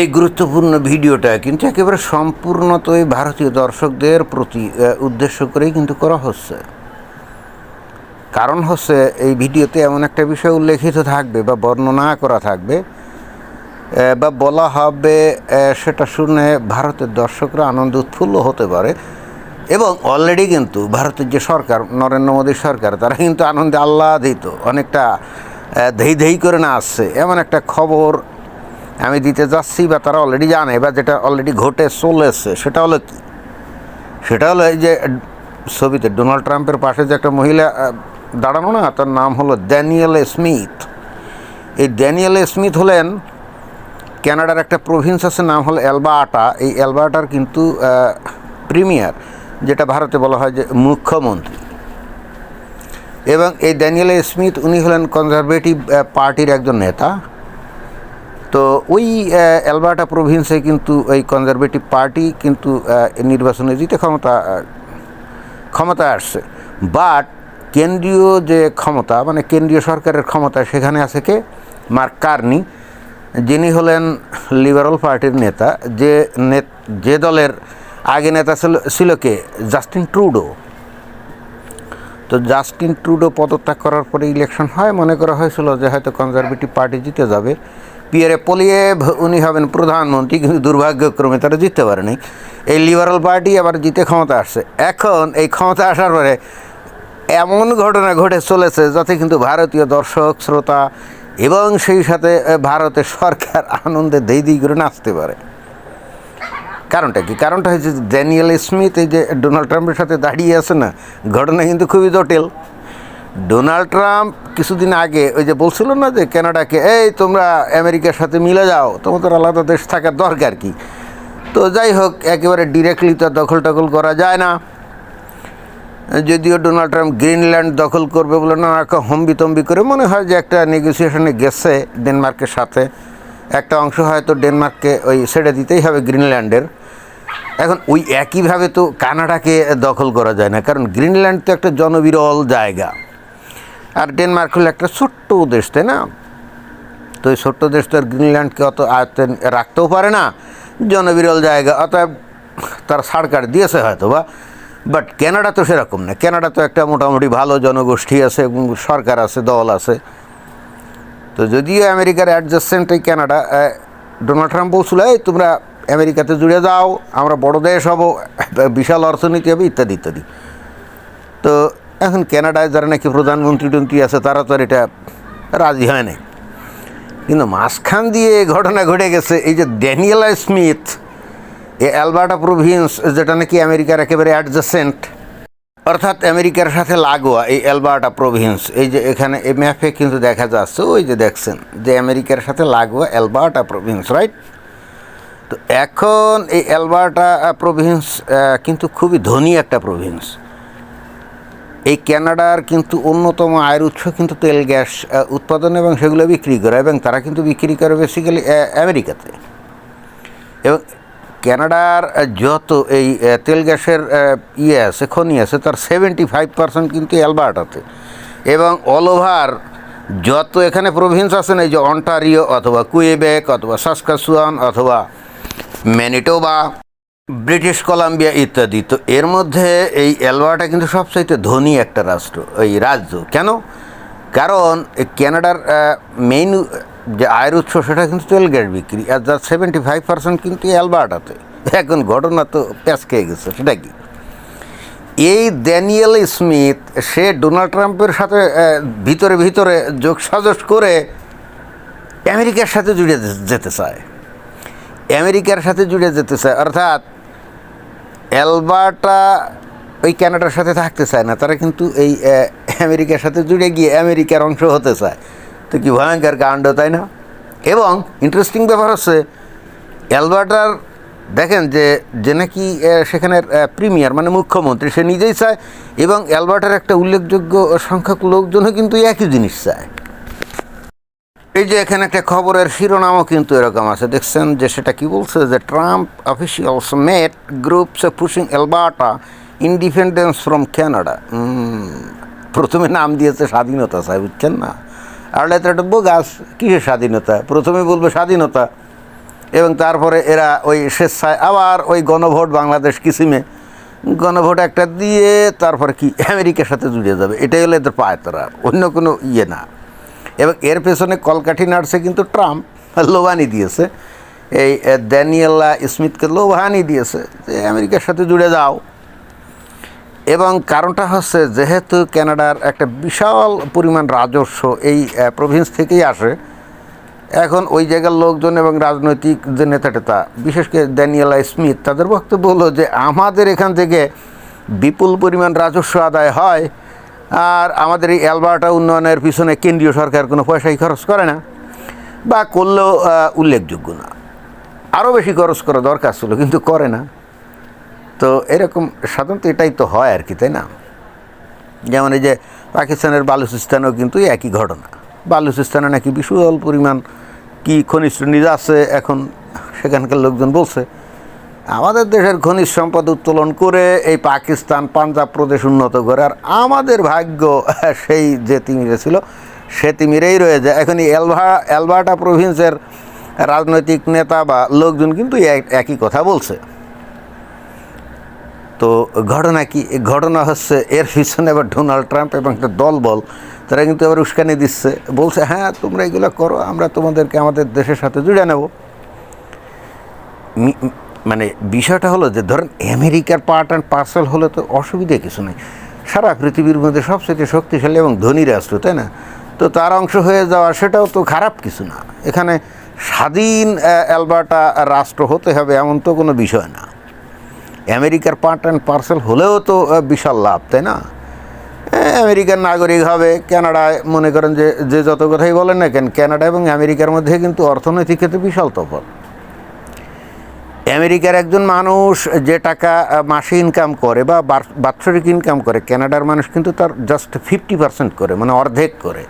এই গুরুত্বপূর্ণ ভিডিওটা কিন্তু একেবারে সম্পূর্ণতই ভারতীয় দর্শকদের প্রতি উদ্দেশ্য করেই কিন্তু করা হচ্ছে। কারণ হচ্ছে এই ভিডিওতে এমন একটা বিষয় উল্লেখিত থাকবে বা বর্ণনা করা থাকবে বা বলা হবে, সেটা শুনে ভারতের দর্শকরা আনন্দ উৎফুল্ল হতে পারে। এবং অলরেডি কিন্তু ভারতের যে সরকার, নরেন্দ্র মোদীর সরকার, তারা কিন্তু আনন্দে আহ্লাদিত, অনেকটা ধেই ধেই করে না আসছে এমন একটা খবর আমি দিতে যাচ্ছি, বা তারা অলরেডি জানে, বা যেটা অলরেডি ঘটে চলেছে। সেটা হলো কি? সেটা হলো এই যে ছবিতে ডোনাল্ড ট্রাম্পের পাশে যে একটা মহিলা দাঁড়ানো না, তার নাম হলো ড্যানিয়েল স্মিথ। এই ড্যানিয়েল স্মিথ হলেন ক্যানাডার একটা প্রভিন্স আছে, নাম হলো অ্যালবার্টা। এই অ্যালবার্টার কিন্তু প্রিমিয়ার, যেটা ভারতে বলা হয় যে মুখ্যমন্ত্রী। এবং এই ড্যানিয়েল স্মিথ উনি হলেন কনজারভেটিভ পার্টির একজন নেতা। তো ওই অ্যালবার্টা প্রভিন্সে কিন্তু এই কনজারভেটিভ পার্টি কিন্তু নির্বাচনে জিতে ক্ষমতায় আসছে। বাট কেন্দ্রীয় যে ক্ষমতা, মানে কেন্দ্রীয় সরকারের ক্ষমতা, সেখানে আছে কে? মার্ক কার্নি, যিনি হলেন লিবারাল পার্টির নেতা, যে দলের আগে নেতা ছিল কে? Justin Trudeau. তো জাস্টিন ট্রুডো পদত্যাগ করার পরে ইলেকশন হয়, মনে করা হয়েছিল যে হয়তো কনজারভেটিভ পার্টি জিতে যাবে, পিয়ারে পোলিয়েভ উনি হবেন প্রধানমন্ত্রী, কিন্তু দুর্ভাগ্যক্রমে তারা জিততে পারেনি। এই লিবারাল পার্টি আবার জিতে ক্ষমতা আসছে। এখন এই ক্ষমতা আসার পরে এমন ঘটনা ঘটে চলেছে যাতে কিন্তু ভারতীয় দর্শক শ্রোতা এবং সেই সাথে ভারতের সরকার আনন্দে দেই করে নাচতে পারে। কারণটা কি? কারণটা হচ্ছে ড্যানিয়েল স্মিথ এই যে ডোনাল্ড ট্রাম্পের সাথে দাঁড়িয়ে আছে না, ঘটনা কিন্তু খুবই জটিল। ডোনাল্ড ট্রাম্প কিছুদিন আগে ওই যে বলছিল না যে কানাডাকে, এই তোমরা আমেরিকার সাথে মিলে যাও, তোমাদের আলাদা দেশ থাকার দরকার কি? তো যাই হোক, একেবারে ডিরেক্টলি তো দখল টখল করা যায় না। যদিও ডোনাল্ড ট্রাম্প গ্রিনল্যান্ড দখল করবে বলে না হম্বিতম্বি করে মনে হয় যে একটা নেগোসিয়েশনে গেছে ডেনমার্কের সাথে, একটা অংশ হয়তো ডেনমার্ককে ওই ছেড়ে দিতেই হবে গ্রিনল্যান্ডের। এখন ওই একইভাবে তো কানাডাকে দখল করা যায় না, কারণ গ্রিনল্যান্ড তো একটা জনবিরল জায়গা, আর ডেনমার্ক হলো একটা ছোট্ট দেশ, তাই না? তো ওই ছোট্ট দেশ তো আর গ্রিনল্যান্ডকে অত আয়ত্তে রাখতেও পারে না, জনবিরল জায়গা, অতএব তারা ছাড়কার দিয়েছে হয়তো বা। বাট কানাডা তো সেরকম না। কানাডা তো একটা মোটামুটি ভালো জনগোষ্ঠী আছে এবং সরকার আছে, দল আছে। তো যদিও আমেরিকার অ্যাডজাসেন্ট এই কানাডা, ডোনাল্ড ট্রাম্প বলছিল এই তোমরা আমেরিকাতে জুড়ে যাও, আমরা বড় দেশ হব, বিশাল অর্থনীতি হবে, ইত্যাদি ইত্যাদি। তো এখন কানাডায় যারা নাকি প্রধানমন্ত্রী আছে, তারা তো আর এটা রাজি হয় নাই। কিন্তু মাঝখান দিয়ে ঘটনা ঘটে গেছে, এই যে ড্যানিয়েল স্মিথ, এই অ্যালবার্টা প্রভিন্স, যেটা নাকি আমেরিকার একেবারে অ্যাডজাসেন্ট, অর্থাৎ আমেরিকার সাথে লাগোয়া এই অ্যালবার্টা প্রভিন্স, এই যে এখানে এই ম্যাপে কিন্তু দেখা যাচ্ছে, ওই যে দেখছেন যে আমেরিকার সাথে লাগোয়া অ্যালবার্টা প্রভিন্স, রাইট? তো এখন এই অ্যালবার্টা প্রভিন্স কিন্তু খুবই ধনী একটা প্রভিন্স। এই কানাডার কিন্তু অন্যতম আয়ের উৎস কিন্তু তেল গ্যাস উৎপাদন এবং সেগুলো বিক্রি করা, এবং তারা কিন্তু বিক্রি করে বেসিক্যালি আমেরিকাতে। এবং কানাডার যত এই তেল গ্যাসের আছে, খনি আছে, তার 75% কিন্তু অ্যালবার্টাতে। এবং অল ওভার যত এখানে প্রভিন্স আছে না, এই যে অন্টারিও অথবা কুয়েবেক অথবা সাসকাচুয়ান অথবা ম্যানিটোবা, ব্রিটিশ কলাম্বিয়া ইত্যাদি, তো এর মধ্যে এই অ্যালবার্টা কিন্তু সবচাইতে ধনী একটা রাজ্য। কেন? কারণ এই কানাডার মেইন যে আয়ের উৎস সেটা কিন্তু তেল গ্যাস বিক্রি, আর যার 75% কিন্তু অ্যালবার্টাতে। এখন ঘটনা তো প্যাঁচ খেয়ে গেছে। সেটা কি? এই ড্যানিয়েল স্মিথ সে ডোনাল্ড ট্রাম্পের সাথে ভিতরে যোগসাজশ করে আমেরিকার সাথে জুড়ে যেতে চায়, অর্থাৎ অ্যালবার্টা ওই কানাডার সাথে থাকতে চায় না, তারা কিন্তু এই আমেরিকার সাথে জুড়ে গিয়ে আমেরিকার অংশ হতে চায়। তো কি ভয়ঙ্কর কাণ্ড, তাই না? এবং ইন্টারেস্টিং ব্যাপার হচ্ছে অ্যালবার্টার দেখেন যে নাকি সেখানের প্রিমিয়ার মানে মুখ্যমন্ত্রী, সে নিজেই চায়, এবং অ্যালবার্টার একটা উল্লেখযোগ্য সংখ্যক লোকজনও কিন্তু একই জিনিস চায়। এই যে এখানে একটা খবরের শিরোনামও কিন্তু এরকম আছে, দেখছেন যে সেটা কি বলছে, যে Trump officials met groups pushing Alberta independence from Canada. প্রথমে নাম দিয়েছে স্বাধীনতা চাই, বুঝছেন না? আর এটা একটা বোগাস, কিসের স্বাধীনতা? প্রথমে বলবে স্বাধীনতা, এবং তারপরে এরা ওই স্বেচ্ছায় আবার ওই গণভোট বাংলাদেশ কিসিমে গণভোট একটা দিয়ে তারপরে কি আমেরিকার সাথে জুড়ে যাবে, এটাই হলো এদের পায়তারা, অন্য কোনো ইয়ে না। এবং এর পেছনে কলকাঠি নাড়ছে কিন্তু ট্রাম্প, লোভানি দিয়েছে, এই ড্যানিয়েলা স্মিথকে লোভানি দিয়েছে যে আমেরিকার সাথে জুড়ে যাও। এবং কারণটা হচ্ছে যেহেতু কানাডার একটা বিশাল পরিমাণ রাজস্ব এই প্রভিন্স থেকেই আসে, এখন ওই জায়গার লোকজন এবং রাজনৈতিক যে নেতা টেতা, বিশেষ করে ড্যানিয়েলা স্মিথ, তাদের বক্তব্য হলো যে আমাদের এখান থেকে বিপুল পরিমাণ রাজস্ব আদায় হয়, আর আমাদের এই অ্যালবার্টা উন্নয়নের পিছনে কেন্দ্রীয় সরকার কোনো পয়সাই খরচ করে না, বা করলেও উল্লেখযোগ্য না। আরও বেশি খরচ করা দরকার ছিল কিন্তু করে না। তো এরকম সাধারণত এটাই তো হয় আর কি, তাই না? যেমন এই যে পাকিস্তানের বালুচিস্তানেও কিন্তু একই ঘটনা। বালুচিস্তানে নাকি বিশাল পরিমাণ কি খনিজ টনিজ আছে, এখন সেখানকার লোকজন বলছে আমাদের দেশের খনিজ সম্পদ উত্তোলন করে এই পাকিস্তান পাঞ্জাব প্রদেশ উন্নত করে, আর আমাদের ভাগ্য সেই যে তিমিরে ছিল সে তিমিরেই রয়ে যায়। এখন এই অ্যালবার্টা প্রভিন্সের রাজনৈতিক নেতা বা লোকজন কিন্তু একই কথা বলছে। তো ঘটনা কি? ঘটনা হচ্ছে এর পিছনে এবার ডোনাল্ড ট্রাম্প এবং একটা দলবল, তারা কিন্তু এবার উস্কানি দিচ্ছে, বলছে হ্যাঁ তোমরা এগুলো করো, আমরা তোমাদেরকে আমাদের দেশের সাথে জুড়ে নেব। মানে বিষয়টা হলো যে ধরেন আমেরিকার পার্ট অ্যান্ড পার্সেল হলে তো অসুবিধা কিছু নেই, সারা পৃথিবীর মধ্যে সবচেয়ে শক্তিশালী এবং ধনী রাষ্ট্র, তাই না? তো তার অংশ হয়ে যাওয়া সেটাও তো খারাপ কিছু না। এখানে স্বাধীন অ্যালবার্টা রাষ্ট্র হতে হবে এমন তো কোনো বিষয় না। আমেরিকার পার্ট অ্যান্ড পার্সেল হলেও তো বিশাল লাভ, তাই না? আমেরিকার নাগরিক হবে, কানাডায় মনে করেন যে যত কথাই বলেন না কেন, কানাডা এবং আমেরিকার মধ্যে কিন্তু অর্থনৈতিক ক্ষেত্রে বিশাল তফাৎ। আমেরিকার একজন মানুষ যে টাকা মাসে ইনকাম করে বা বাৎসরিক ইনকাম করে, কানাডার মানুষ কিন্তু তার জাস্ট 50% করে, মানে অর্ধেক করে।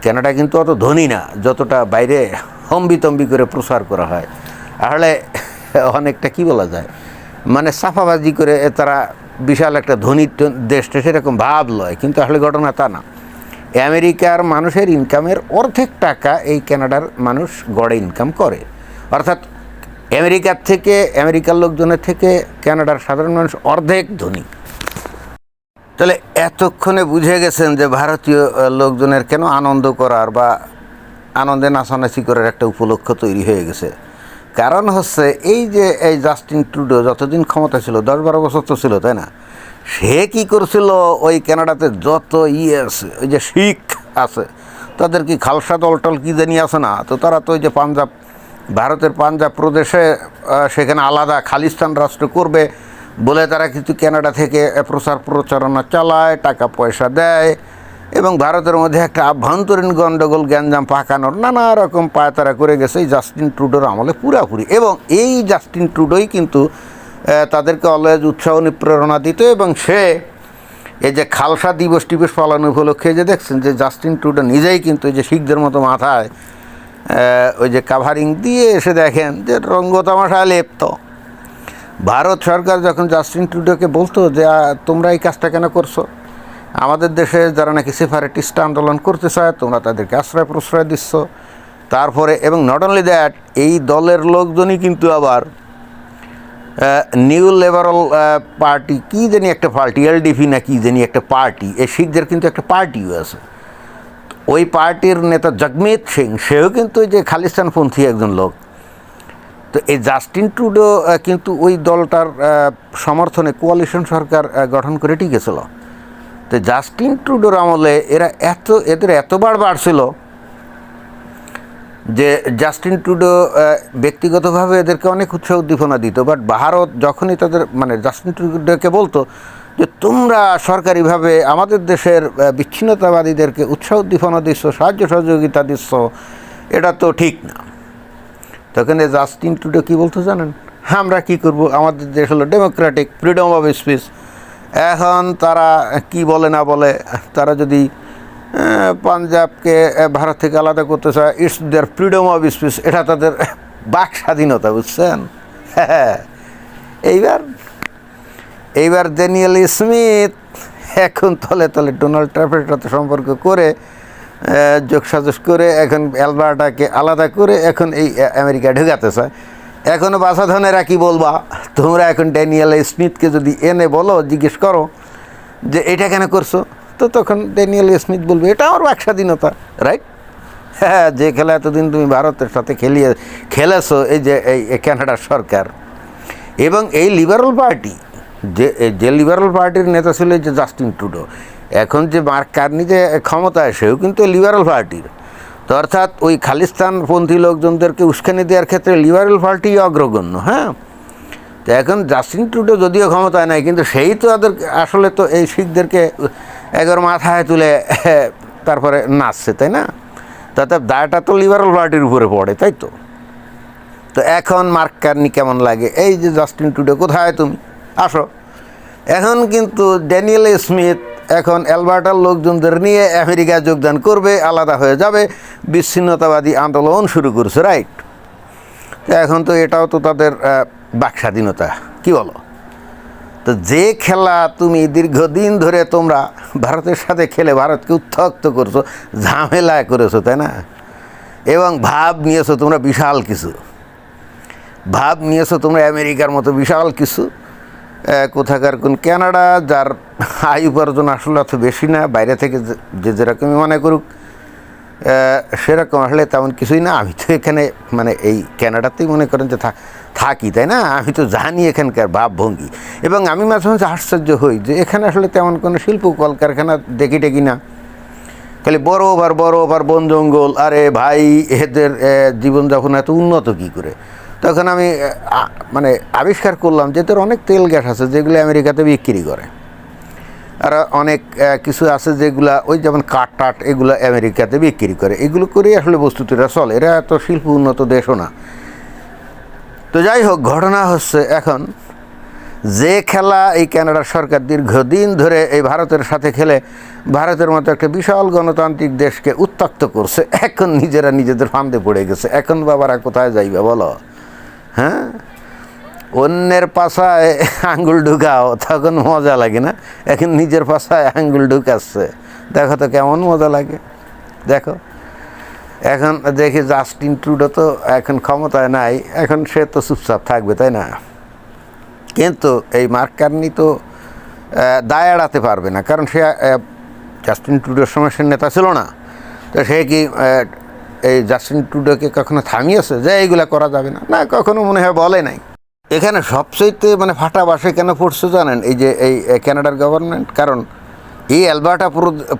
কানাডা কিন্তু অত ধনী না যতটা বাইরে হম্বিতম্বি করে প্রচার করা হয়। আসলে অনেকটা কি বলা যায়, মানে সাফাবাজি করে তারা বিশাল একটা ধনী দেশটা সেরকম ভাব লয়, কিন্তু আসলে ঘটনা তা না। আমেরিকার মানুষের ইনকামের অর্ধেক টাকা এই কানাডার মানুষ গড়ে ইনকাম করে, অর্থাৎ আমেরিকার থেকে, আমেরিকার লোকজনের থেকে কানাডার সাধারণ মানুষ অর্ধেক ধনী। তাহলে এতক্ষণে বুঝে গেছেন যে ভারতীয় লোকজনের কেন আনন্দ করার বা আনন্দে নাচানাচি করার একটা উপলক্ষ তৈরি হয়ে গেছে। কারণ হচ্ছে এই যে এই জাস্টিন ট্রুডো যতদিন ক্ষমতা ছিল, 10-12 বছর তো ছিল, তাই না? সে কী করছিল, ওই কানাডাতে যত আছে, ওই যে শিখ আছে, তাদের কি খালসা দলটল কী জানি আছে না, তো তারা তো ওই যে পাঞ্জাব, ভারতের পাঞ্জাব প্রদেশে সেখানে আলাদা খালিস্তান রাষ্ট্র করবে বলে তারা কিন্তু কানাডা থেকে প্রচারণা চালায়, টাকা পয়সা দেয়, এবং ভারতের মধ্যে একটা আভ্যন্তরীণ গণ্ডগোল গ্যাঞ্জাম পাকানোর নানা রকম পায়তারা করে গেছে এই জাস্টিন ট্রুডোর আমলে পুরাপুরি। এবং এই জাস্টিন ট্রুডোই কিন্তু তাদেরকে অলওয়েজ উৎসাহ প্রেরণা দিত। এবং সে এই যে খালসা দিবস টিবস পালন উপলক্ষে যে দেখছেন যে জাস্টিন ট্রুডো নিজেই কিন্তু এই যে শিখদের মতো মাথায় ওই যে কাভারিং দিয়ে এসে দেখেন যে রঙ্গতামাশায় লেপ্ত। ভারত সরকার যখন জাস্টিন ট্রুডোকে বলতো যে তোমরা এই কাজটা কেন করছো, আমাদের দেশে যারা নাকি সেপারেটিস্ট আন্দোলন করতে চায় তোমরা তাদেরকে আশ্রয় প্রশ্রয় দিচ্ছ। তারপরে এবং নট অনলি দ্যাট, এই দলের লোকজনই কিন্তু আবার নিউ লিবারাল পার্টি, কী জানি একটা পার্টি, এলডিপি না কী জানি একটা পার্টি, এই শিখদের কিন্তু একটা পার্টিও আছে। ওই পার্টির নেতা জগমিত সিং, সেও কিন্তু ওই যে খালিস্তানপন্থী একজন লোক। তো এই জাস্টিন ট্রুডো কিন্তু ওই দলটার সমর্থনে কোয়ালিশন সরকার গঠন করে টিকেছিল। তো জাস্টিন ট্রুডোর আমলে এদের এতবার বাড়ছিল যে জাস্টিন ট্রুডো ব্যক্তিগতভাবে এদেরকে অনেক উৎসাহ উদ্দীপনা দিত। বাট ভারত যখনই তাদের মানে জাস্টিন ট্রুডোকে বলতো যে তোমরা সরকারিভাবে আমাদের দেশের বিচ্ছিন্নতাবাদীদেরকে উৎসাহ উদ্দীপনা দিচ্ছ, সাহায্য সহযোগিতা দিচ্ছ, এটা তো ঠিক না। তখন জাস্টিন ট্রুডো কী বলতো জানেন, আমরা কি করব, আমাদের দেশ হলো ডেমোক্রেটিক, ফ্রিডম অফ স্পিচ। এখন তারা কি বলে না বলে, তারা যদি পাঞ্জাবকে ভারত থেকে আলাদা করতে চায়, it's there freedom of speech, এটা তাদের বাক স্বাধীনতা, বুঝছেন? এইবার ড্যানিয়েল স্মিথ এখন তলে তলে ডোনাল্ড ট্রাম্পের সাথে সম্পর্ক করে যোগসাজশ করে এখন অ্যালবার্টাকে আলাদা করে এখন এই আমেরিকা ঢুকাতে চায়। এখনও বাছাধনেরা কি বলবা তোমরা? এখন ড্যানিয়েল স্মিথকে যদি এনে বলো, জিজ্ঞেস করো যে এটা কেন করছো, তো তখন ড্যানিয়েল স্মিথ বলবে এটা আমার বাক স্বাধীনতা, রাইট? হ্যাঁ, যে খেলা এতদিন তুমি ভারতের সাথে খেলেছো, এই যে এই কানাডার সরকার এবং এই লিবারেল পার্টি, যে লিবারেল পার্টির নেতা ছিল যে জাস্টিন ট্রুডো, এখন যে মার্ক কার্নি যে ক্ষমতায়, সেও কিন্তু লিবারেল পার্টির। তো অর্থাৎ ওই খালিস্তানপন্থী লোকজনদেরকে উস্কানি দেওয়ার ক্ষেত্রে লিবারেল পার্টি অগ্রগণ্য। হ্যাঁ, তো এখন জাস্টিন ট্রুডো যদিও ক্ষমতায় নাই, কিন্তু সেই তো ওদের আসলে তো এই শিখদেরকে একবার মাথায় তুলে তারপরে নাচছে, তাই না? তাতে দায়টা তো লিবারেল পার্টির উপরে পড়ে, তাই তো। তো এখন মার্ক কার্নি কেমন লাগে? এই যে জাস্টিন ট্রুডো, কোথায় তুমি? আসো। এখন কিন্তু ড্যানিয়েল স্মিথ এখন অ্যালবার্টার লোকজনদের নিয়ে আমেরিকায় যোগদান করবে, আলাদা হয়ে যাবে, বিচ্ছিন্নতাবাদী আন্দোলন শুরু করছে, রাইট? তো এখন তো এটাও তো তাদের বাক স্বাধীনতা, কী বলো? তো যে খেলা তুমি দীর্ঘদিন ধরে তোমরা ভারতের সাথে খেলে ভারতকে উত্ত্যক্ত করছো, ঝামেলা করেছো, তাই না? এবং ভাব নিয়েছো তোমরা বিশাল কিছু, ভাব নিয়েছো তোমরা আমেরিকার মতো বিশাল কিছু। কোথাকার কোন কানাডা, যার আয় উপার্জন আসলে অত বেশি না, বাইরে থেকে যে যেরকমই মনে করুক সেরকম আসলে তেমন কিছুই না। আমি তো এখানে মানে এই কানাডাতেই মনে করেন যে থাকি, তাই না? আমি তো জানি এখানকার ভাবভঙ্গি, এবং আমি মাঝে মাঝে আশ্চর্য হই যে এখানে আসলে তেমন কোনো শিল্প কলকারখানা দেখি না, খালি বড় ওভার বন জঙ্গল। আরে ভাই, এদের জীবনযাপন এত উন্নত কী করে? তখন আমি মানে আবিষ্কার করলাম যে এদের অনেক তেল গ্যাস আছে যেগুলো আমেরিকাতে বিক্রি করে, আর অনেক কিছু আছে যেগুলা ওই যেমন কাঠ এগুলো আমেরিকাতে বিক্রি করে। এগুলো করেই আসলে বস্তুত এরা চলে, এরা এত শিল্প উন্নত দেশও না। তো যাই হোক, ঘটনা হচ্ছে এখন যে খেলা এই কানাডার সরকার দীর্ঘদিন ধরে এই ভারতের সাথে খেলে ভারতের মতো একটা বিশাল গণতান্ত্রিক দেশকে উত্ত্যক্ত করছে, এখন নিজেরা নিজেদের ফান্দে পড়ে গেছে। এখন বাবারা কোথায় যাইবে বলো? হ্যাঁ, অন্যের পাশায় আঙ্গুল ঢুকাও, তখন মজা লাগে না? এখন নিজের পাশায় আঙ্গুল ঢুকাচ্ছে, দেখো তো কেমন মজা লাগে। দেখো এখন দেখি জাস্টিন ট্রুডো তো এখন ক্ষমতায় নাই, এখন সে তো চুপচাপ থাকবে, তাই না? কিন্তু এই মার্ক কার্নি তো দায় এড়াতে পারবে না, কারণ সে জাস্টিন ট্রুডোর সময় সে নেতা ছিল না। তো সে কি এই জাস্টিন ট্রুডোকে কখনো থামিয়েছে যে এইগুলা করা যাবে না? না, কখনো মনে হয় বলে নাই। এখানে সবচেয়ে মানে ফাটা বাসে কেন পড়ছে জানেন? এই যে এই কানাডার গভর্নমেন্ট, কারণ এই অ্যালবার্টা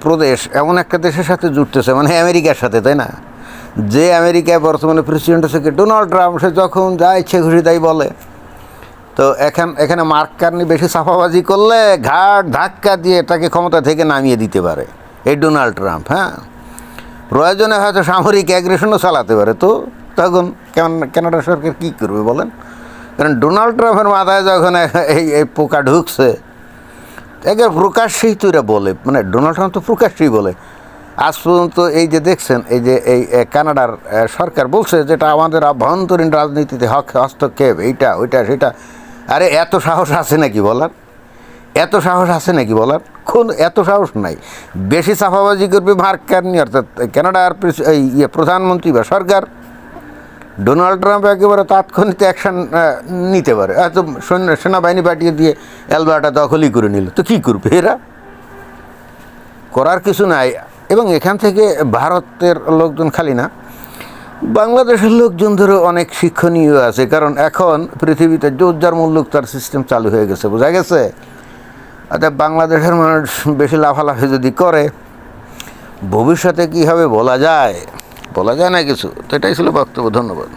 প্রদেশ এমন একটা দেশের সাথে জুটতেছে, মানে আমেরিকার সাথে, তাই না? যে আমেরিকায় বর্তমানে প্রেসিডেন্ট হচ্ছে ডোনাল্ড ট্রাম্প, সে যখন যা ইচ্ছে খুশি তাই বলে। তো এখানে মার্ক কার্নি বেশি চাপাবাজি করলে ঘাট ধাক্কা দিয়ে তাকে ক্ষমতা থেকে নামিয়ে দিতে পারে এই ডোনাল্ড ট্রাম্প। হ্যাঁ, প্রয়োজনে হয়তো সামরিক অ্যাগ্রেশনও চালাতে পারে। তো তখন কানাডা সরকার কী করবে বলেন? কারণ ডোনাল্ড ট্রাম্পের মাথায় যখন এই পোকা ঢুকছে, একে প্রকাশ্যেই তো এরা বলে, মানে ডোনাল্ড ট্রাম্প তো প্রকাশ্যেই বলে। আজ পর্যন্ত এই যে দেখছেন, এই যে এই কানাডার সরকার বলছে যেটা আমাদের আভ্যন্তরীণ রাজনীতিতে হস্তক্ষেপ, এইটা ওইটা সেটা। আরে এত সাহস আছে নাকি বলার? এত সাহস আছে নাকি বলার? এত সাহস নাই। বেশি চাপাবাজি করবে মার্ক কার্নি, অর্থাৎ কানাডার প্রধানমন্ত্রী বা সরকার। ডোনাল্ড ট্রাম্প একেবারে তাৎক্ষণিক অ্যাকশান নিতে পারে, হয়তো সেনাবাহিনী পাঠিয়ে দিয়ে অ্যালবার্টা দখলই করে নিল। তো কী করবে এরা? করার কিছু নাই। এবং এখান থেকে ভারতের লোকজন খালি না, বাংলাদেশের লোকজনদেরও অনেক শিক্ষণীয় আছে, কারণ এখন পৃথিবীতে জোরজার মুল্লুকতার সিস্টেম চালু হয়ে গেছে, বোঝা গেছে? অর্থাৎ বাংলাদেশের মানুষ বেশি লাফালাফি যদি করে, ভবিষ্যতে কী হবে বলা যায় না কিছু। তো এটাই ছিল বক্তব্য। ধন্যবাদ।